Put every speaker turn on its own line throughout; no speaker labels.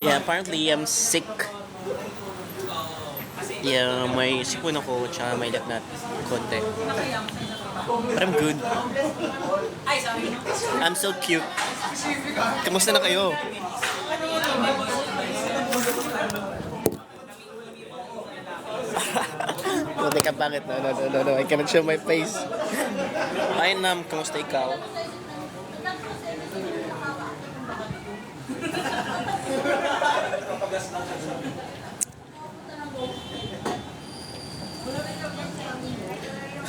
Yeah, apparently I'm sick. Yeah, may sipon ako, tsaka may lagnat. Konti. But I'm good. I'm so cute. Kamusta na kayo? Hindi ka pangit. No. I cannot show my face. Hi, Nam. Kamusta ikaw?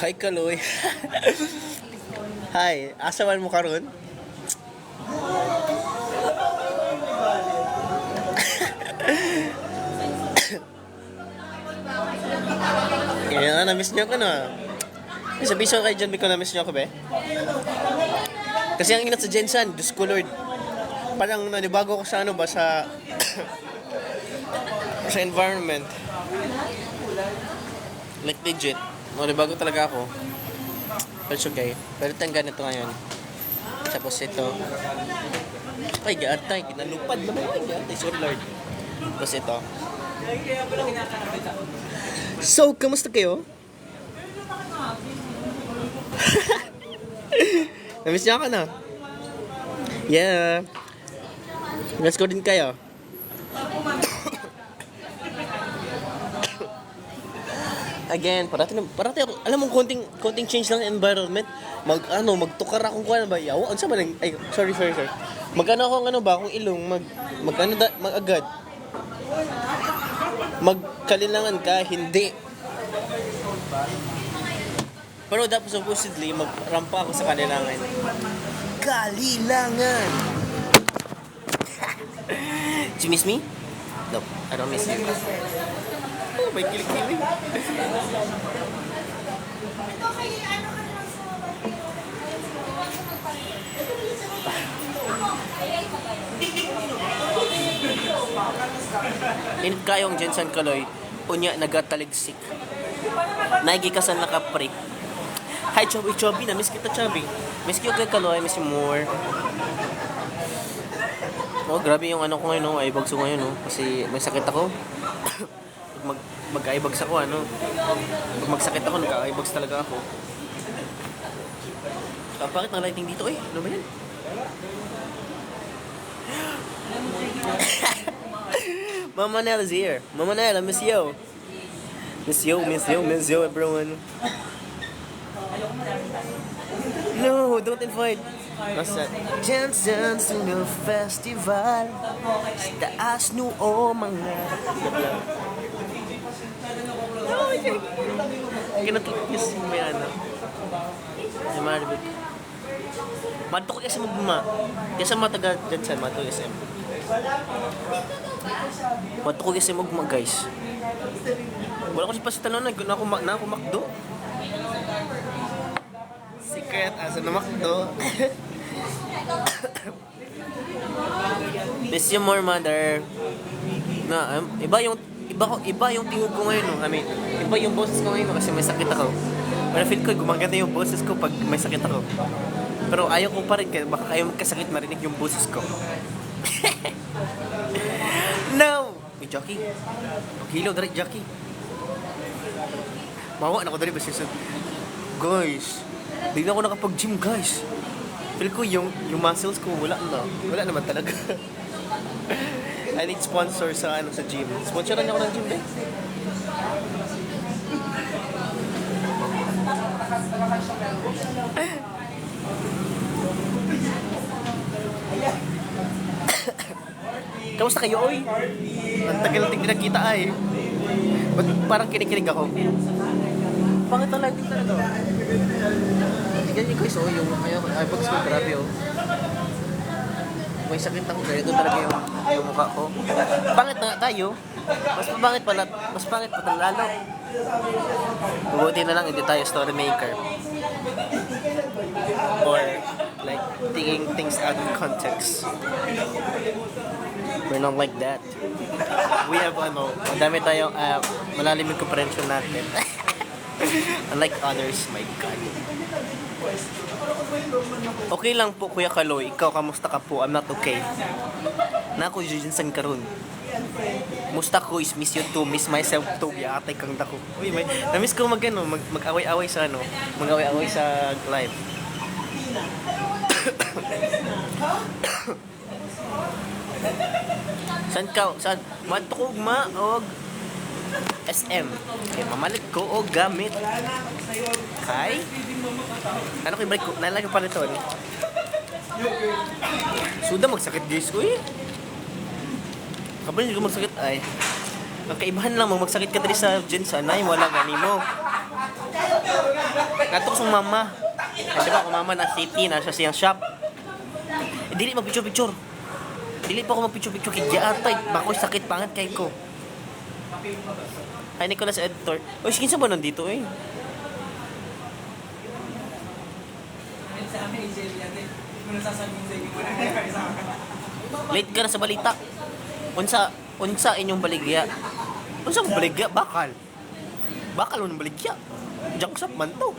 Hi, Kaloy. Hi, asawan mo karon? Kaya na-miss niyo ko na. Sabi so kay John Bico na-miss niyo ako, be? Kasi ang inat sa Jensen, Diyos ko Lord. Parang nanibago ko sa ano ba, sa sa environment. Like legit. Nanibago talaga ako. But it's okay. Pero tang ganito ngayon. Tapos ito. Ay, gaatay. Kinalupad naman. Ay, gaatay. Sorry Lord. Tapos ito. So, kamusta kayo? Namiss niya ka na? Yeah. Let's go din kayo. Again, parati ako, alam mo, konting change lang ng environment. Magtukar akong kuha na ba? Yawa, ano sa ba lang? Ay, sorry. Magano akong kung ilong, agad. Magkalilangan ka, hindi. Pero dapat supposedly, magrampa ako sa kalilangan. Kalilangan! Do you miss me? No, I don't miss you. Oh, may kilig-kilig. Init kayong Jensen Kaloy, unya nagataligsik. Naigikasan na kapre. Hi Chubby, na-miss kita Chubby. Miss you kay Kaloy, miss you more. Oh, grabe yung ano ko ngayon, no? Aibag so ngayon, no? Kasi may sakit ako. Mag-aibags ako, ano? Pag magsakit ako, nag-aibags talaga ako. Bakit na lighting dito, eh? Ano ba yan? Mama Nell is here. Mama Nell, I miss you. Miss you, everyone. No, don't invite. Basta, Jensen Singer Festival. Taas noo mga. Kinatulog si may ano. Si Maribik. Madto ko kasi magbuma. Kasi mataga Jensen, madto SM. Madto ko kasi magbuma, guys. Wala ko si pasitan na ako makdo. Secret asa na makdo. Miss you more, mother. Na, iba yung tingog ko ngayon, no? I mean, iba yung boses ko ngayon, no? Kasi may sakit ako. Pero feel ko, gumaganda yung boses ko pag may sakit ako. Pero ayaw ko pa rin, baka ayaw magkasakit marinig yung boses ko. No! May Jackie. Paghilaw na rin, Jackie. Mawa na ko na rin ba siya? Guys, di na ako nakapag-gym, guys. Feel ko yung muscles ko wala naman talaga. I need sponsor sa gym. Sponsoran niyo ako ng gym, eh. Kamusta kayo, oy? Ang tagal-tagal nakita ay. Ba't parang kinikinig ako? Bakit ang lighting talaga? Tignan niyo guys, yung iPods ko, grabe, oh. May sakit ako, ganito talaga yung mukha ko. Pangit na tayo. Mas pangit pa lalo. Bubuti na lang, hindi tayo story maker. Or, like, taking things out of context. We're not like that. We have, madami tayong, malalim yung comprehension natin. Unlike others, my God. Okay lang po, Kuya Kaloy. Ikaw, kamusta ka po? I'm not okay. Na ako Jinsan karon. Musta ko is miss you too, miss myself too. Atay kang dako. Uy, may na-miss ko mag-away-away sa mag-away-away sa live. Saan? Madto ko og SM. Kay mamalit ko og gamit. Kay ano kay break ko? Nalagay pa nito. Suda magsakit guys, uy. Kapag hindi ko magsakit ay ang kaibahan lang magsakit ka diri sa Jinsan ay wala gani mo. Natok sa mama. Ay diba ko mama na city na sa siyang shop. Dili magpicture-picture. Dili pa ako magpicture-picture kay giatay. Bakoy sakit pangat kay ko. Ay Nicolas editor. Oy, sige sa ba nandito eh? Late ka na sa balita. Unsa inyong baligya? Unsa ang baligya? Bakal mo ng baligya. Diyan sa man to.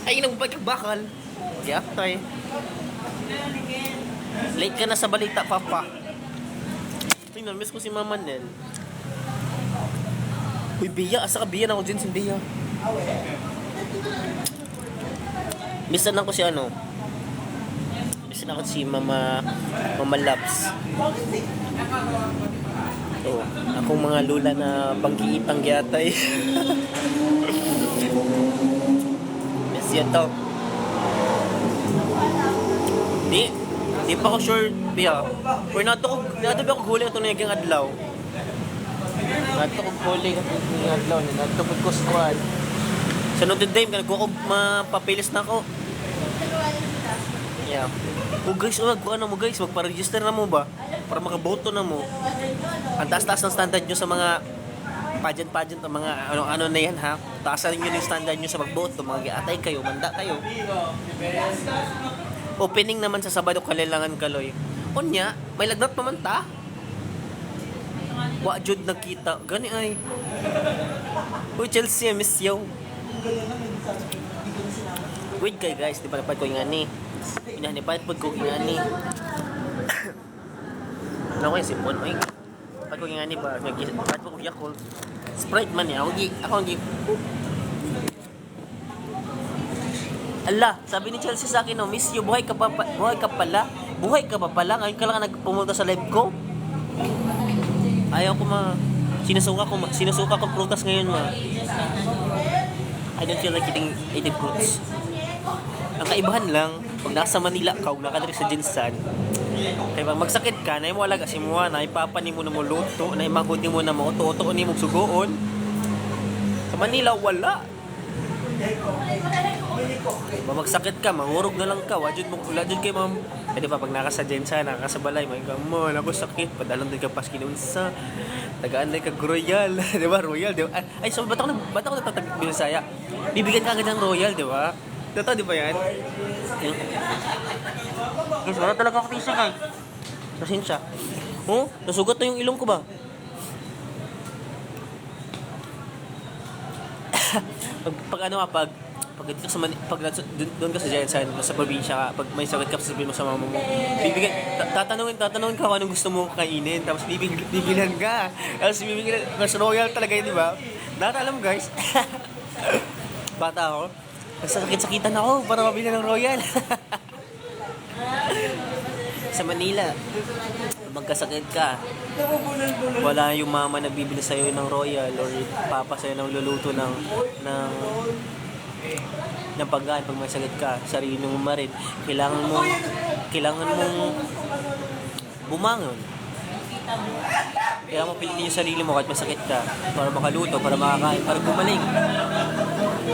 Ay nang bakal. Kaya tayo. Late ka na sa balita, papa. Tingnan, miss ko si Mama Nel. Uy, Bia. Asa ka, Bia? Na ako dyan si Bia. Missan ako si ano. Missan ako si Mama Labs. Oh, akong mga lula na pangkiitang gyatay. Miss yun to. Di pa ako sure, Bia. Or nato ba ako huli ito na yung adlaw? Nato ko huli ito yung adlaw. Nato ko squad. Sa Notre Dame, kung ako mapapilis na ako. Yeah. O guys, magpa-register na mo ba? Para makaboto na mo. Ang taas-taas ng standard nyo sa mga pageant, mga ano na yan ha. Taasan nyo yung standard nyo sa magboto. Mga giatay kayo, manda kayo. Opening naman sa Sabado Kalilangan Kaloy. Unya, may lagnat naman ta. Wa jud nakita. Gani ay. Uy, Chelsea, miss you. Wait kay guys, di ba napad ko yung ani? Pinahanipan po ko yung ani. Ano ko yung sipon? Uy, napad ko yung ani ba? Napad ko yung Yakult. Sprite man niya. Ako ang Ala, sabi ni Chelsea sa akin, oh, miss you, buhay ka pa pala. Ngayon ka lang nagpumunta sa live ko. Ayaw ko sinusuka ko prutas ngayon ma. I don't feel like eating fruits. Ang kaibahan lang, pag nasa Manila ka, huwag nakadiri sa Jinsan, kaya pag magsakit ka, na mo alaga si mo, na ipapani mo na mo luto, na imagod mo na mo, uto ni mo sugoon. Sa Manila, wala. Magsakit ka, mangurog na lang ka, wala dyan kay ma'am. Eh di ba, pag nakasadyan siya, nakakasabalay, may ka mo, ako sakit, padalong din ka pas kinunsa, tagaan lang ka Royal, di ba, Royal, di ba? Ay, so, ba't ako natatagpig Bisaya? Bibigyan ka agad ng Royal, di ba? Totoo, di ba yan? Guys, wala talaga ako tisa, guys. Pasensya. Oh, nasugat na yung ilong ko ba? pag doon ka sa Jensen, sa probinsya ka, pag may sakit ka, sabihin mo sa mama mo, tatanungin ka kung anong gusto mo kainin, tapos bibilan ka, tapos bibigyan, mas Royal talaga yun, di ba? Nakakaalam guys, bata ako, nagsasakit-sakitan ako para mabili ng Royal. Sa Manila, magkasakit ka, wala yung mama na bibili sa'yo ng Royal or papa sa'yo ng luluto ng pagkain pag may sakit ka, sarili mo marin. Kailangan mong bumangon. Kaya mo pilitin yung sarili mo kahit masakit ka para makaluto, para makakain, para gumaling.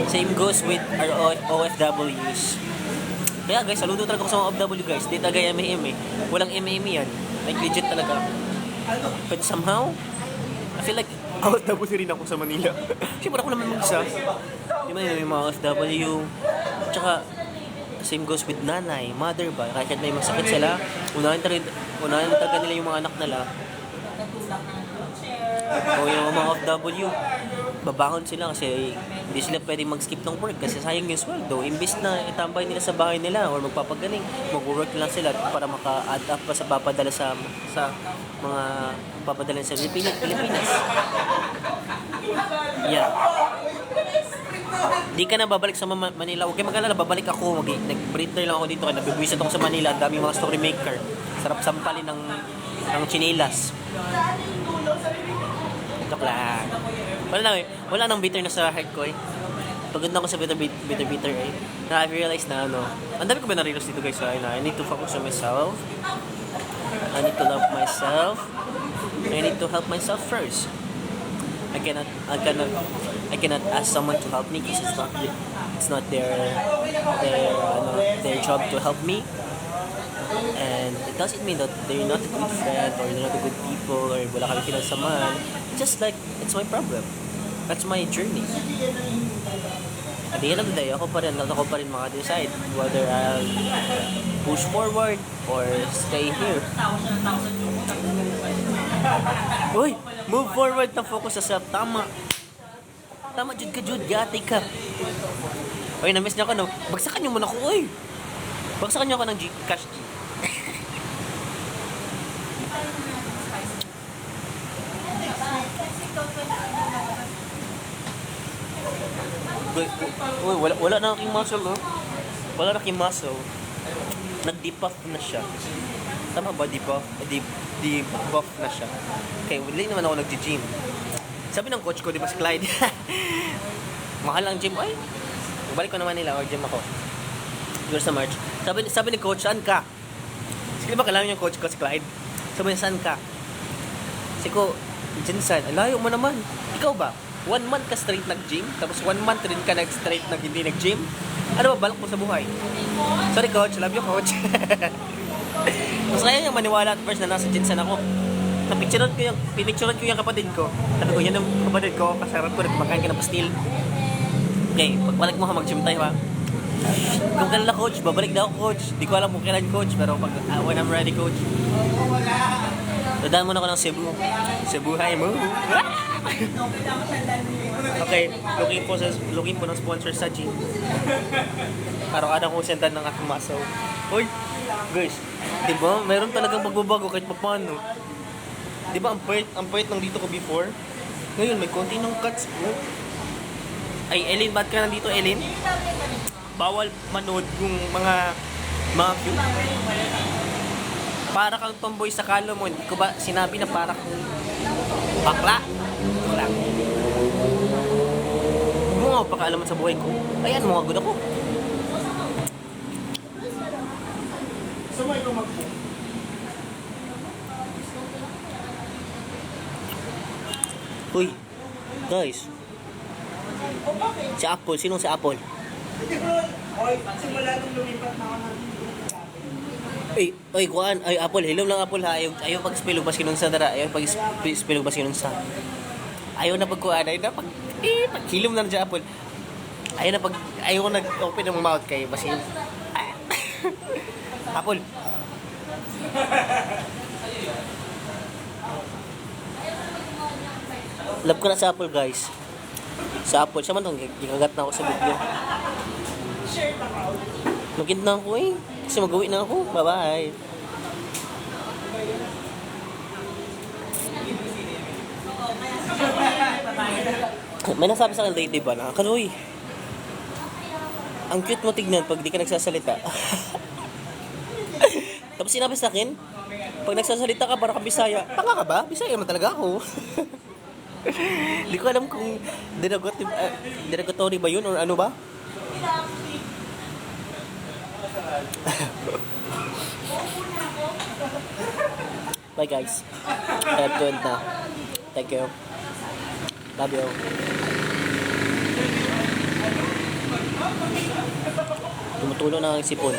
Same goes with our OFWs. Kaya guys, saludo talaga ako sa mga OFW guys. Di talaga M.A.M. Walang M.A.M. yan. Like legit talaga. But somehow, I feel like OFW rin ako sa Manila. Siyempre ako naman mag-isa. Di ba yung mga OFW? Tsaka, same goes with nanay, mother ba? Kahit may masakit sila, unahin talaga nila yung mga anak nila. O yung mga OFW. babangon sila kasi hindi sila pwedeng mag-skip ng work kasi sayang yung sweldo. Imbis na itambay nila sa bahay nila or magpapagaling, mag-work lang sila para maka-add up pa sa papadala sa mga papadala sa Pilipinas. Yeah. Di ka na babalik sa Manila. Huwag kayo mag-alala, babalik ako. Nag-printer lang ako dito. Nabibwisit ako sa Manila. Ang daming mga story maker. Sarap sampalin ng chinelas. Joke lang. Wala nang bitter na sa heart ko eh. Pagod na ako sa bitter eh. Na I realized na ang dami ko ba na-realize dito guys. I need to focus on myself. I need to love myself. I need to help myself first. I cannot ask someone to help me because it's not their job to help me. And it doesn't mean that they're not a good friend or they're not a good people or wala kami kinasamahan. Just like, it's my problem. That's my journey. At the end of the day, ako pa rin maka-decide whether I'll push forward or stay here. Uy! Move forward na focus sa self. Tama, jud ka, gati ka. Uy, na-miss niya ako, no? Bagsakan niyo muna ako, uy! Bagsakan niyo ako ng Gcash. Uy, wala na aking muscle, no? Wala na aking muscle. Nag-debuff na siya. Tama ba, debuff na siya. Okay, hindi naman ako nag-gym. Sabi ng coach ko, di ba si Clyde? Mahal ang gym. Ay, balik ko naman nila or gym ako. Siguro sa March. Sabi ni coach, saan ka? Sige ba kailangan yung coach ko si Clyde? Sabi niya, saan ka? Sabi ko, Jinsan, layo mo naman. Ikaw ba? 1 month ka straight nag-gym, tapos 1 month rin ka nag-straight hindi nag-gym? Ano ba balak mo sa buhay? Sorry coach, love you coach. Mas kaya yung maniwala at first na nasa Jinsan ako. Pinicturean ko yung kapatid ko. Sabi ko, yan ang kapatid ko, kasarap ko, nagmakain ka ng pastil. Okay, pagbalik mo mag-gym tayo ha. Kung kailan na coach, babalik na ako coach. Di ko alam kung kailan coach, pero when I'm ready coach. Dadaan muna ako ng Cebu. Cebu, hi mo. Okay, looking po ng sponsor sa gym. Araw-araw ko sentan ng aking muscle. Uy, guys, di ba? Mayroon talagang pagbabago kahit paano. Di ba, ang payat ng dito ko before? Ngayon, may konti ng cuts ko. Ay, Ellen, ba't ka nandito, Ellen? Bawal manood yung mga cute. Para kang tomboy sa kalo mo. Hindi ko ba sinabi na para kang bakla? Bakla. Huwag mo nga pakaalaman sa buhay ko. Ayan, mga good ako. Uy, guys. Si Apple, sinong si Apple?
Oy, simula nung lumipat na ako ng
Oy, kuan. Ay, Apple. Hello lang, Apple ha. Ayaw pag-spell bas kinunsa dara. Ayaw pag-spell bas kinunsa. Ayaw na pagkuan. Ayaw na paghilom na dyan, Apple. Ayaw ko nag-open ng mouth kay basin. Apple. Love ko na sa Apple, guys. Sa Apple. Siya man itong gikagat na ako sa video. Magkint na ako eh. Kasi mag-uwi na ako. Bye-bye. May nasabi sa akin lately ba na, Kaloy, ang cute mo tignan pag di ka nagsasalita. Tapos sinabi sa akin, pag nagsasalita ka para ka Bisaya. Tanga ka ba? Bisaya naman talaga ako. Hindi ko alam kung derogatory ba yun or ano ba. Bye guys. I have to end na. Thank you. Love you. Tumutulo na ang sipon.